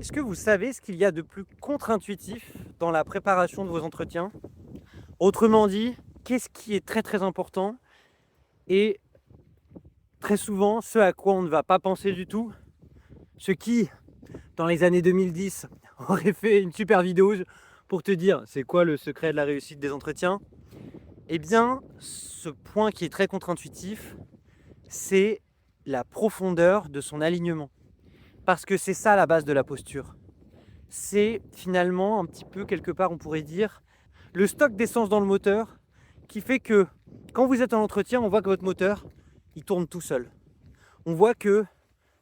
Est-ce que vous savez ce qu'il y a de plus contre-intuitif dans la préparation de vos entretiens? Autrement dit, qu'est-ce qui est très très important et très souvent ce à quoi on ne va pas penser du tout? Ce qui, dans les années 2010, aurait fait une super vidéo pour te dire c'est quoi le secret de la réussite des entretiens? Eh bien, ce point qui est très contre-intuitif, c'est la profondeur de son alignement. Parce que c'est ça la base de la posture. C'est finalement un petit peu quelque part, on pourrait dire, le stock d'essence dans le moteur qui fait que quand vous êtes en entretien, on voit que votre moteur, il tourne tout seul. On voit que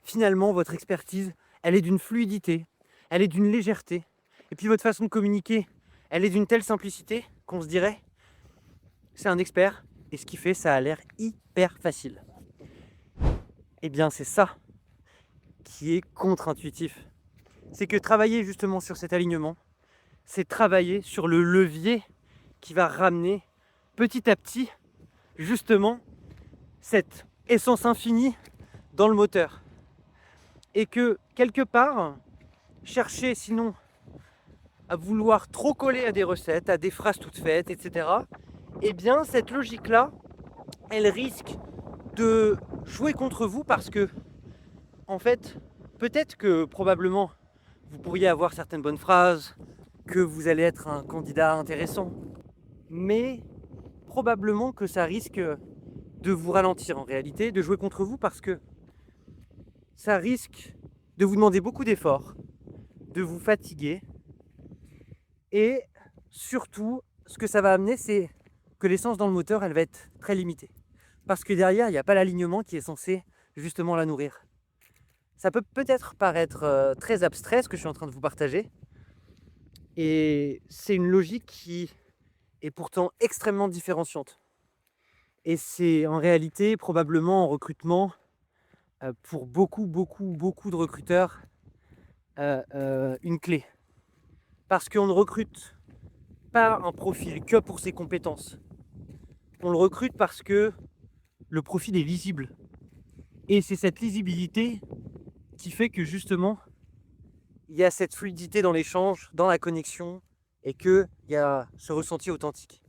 finalement, votre expertise, elle est d'une fluidité, elle est d'une légèreté. Et puis votre façon de communiquer, elle est d'une telle simplicité qu'on se dirait, c'est un expert. Et ce qui fait, ça a l'air hyper facile. Eh bien, c'est ça qui est contre-intuitif. C'est que travailler justement sur cet alignement, c'est travailler sur le levier qui va ramener petit à petit justement cette essence infinie dans le moteur. Et que quelque part, chercher sinon à vouloir trop coller à des recettes, à des phrases toutes faites, etc. Eh bien cette logique-là, elle risque de jouer contre vous parce que, en fait, peut-être que probablement vous pourriez avoir certaines bonnes phrases, que vous allez être un candidat intéressant, mais probablement que ça risque de vous ralentir en réalité, de jouer contre vous parce que ça risque de vous demander beaucoup d'efforts, de vous fatiguer et surtout, ce que ça va amener, c'est que l'essence dans le moteur, elle va être très limitée. Parce que derrière, il n'y a pas l'alignement qui est censé justement la nourrir. Ça peut peut-être paraître très abstrait ce que je suis en train de vous partager. Et c'est une logique qui est pourtant extrêmement différenciante. Et c'est en réalité probablement en recrutement, pour beaucoup de recruteurs, une clé. Parce qu'on ne recrute pas un profil que pour ses compétences. On le recrute parce que le profil est lisible. Et c'est cette lisibilité qui fait que justement, il y a cette fluidité dans l'échange, dans la connexion, et qu'il y a ce ressenti authentique.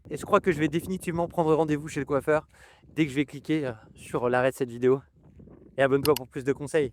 Et je crois que je vais définitivement prendre rendez-vous chez le coiffeur dès que je vais cliquer sur l'arrêt de cette vidéo. Et abonne-toi pour plus de conseils.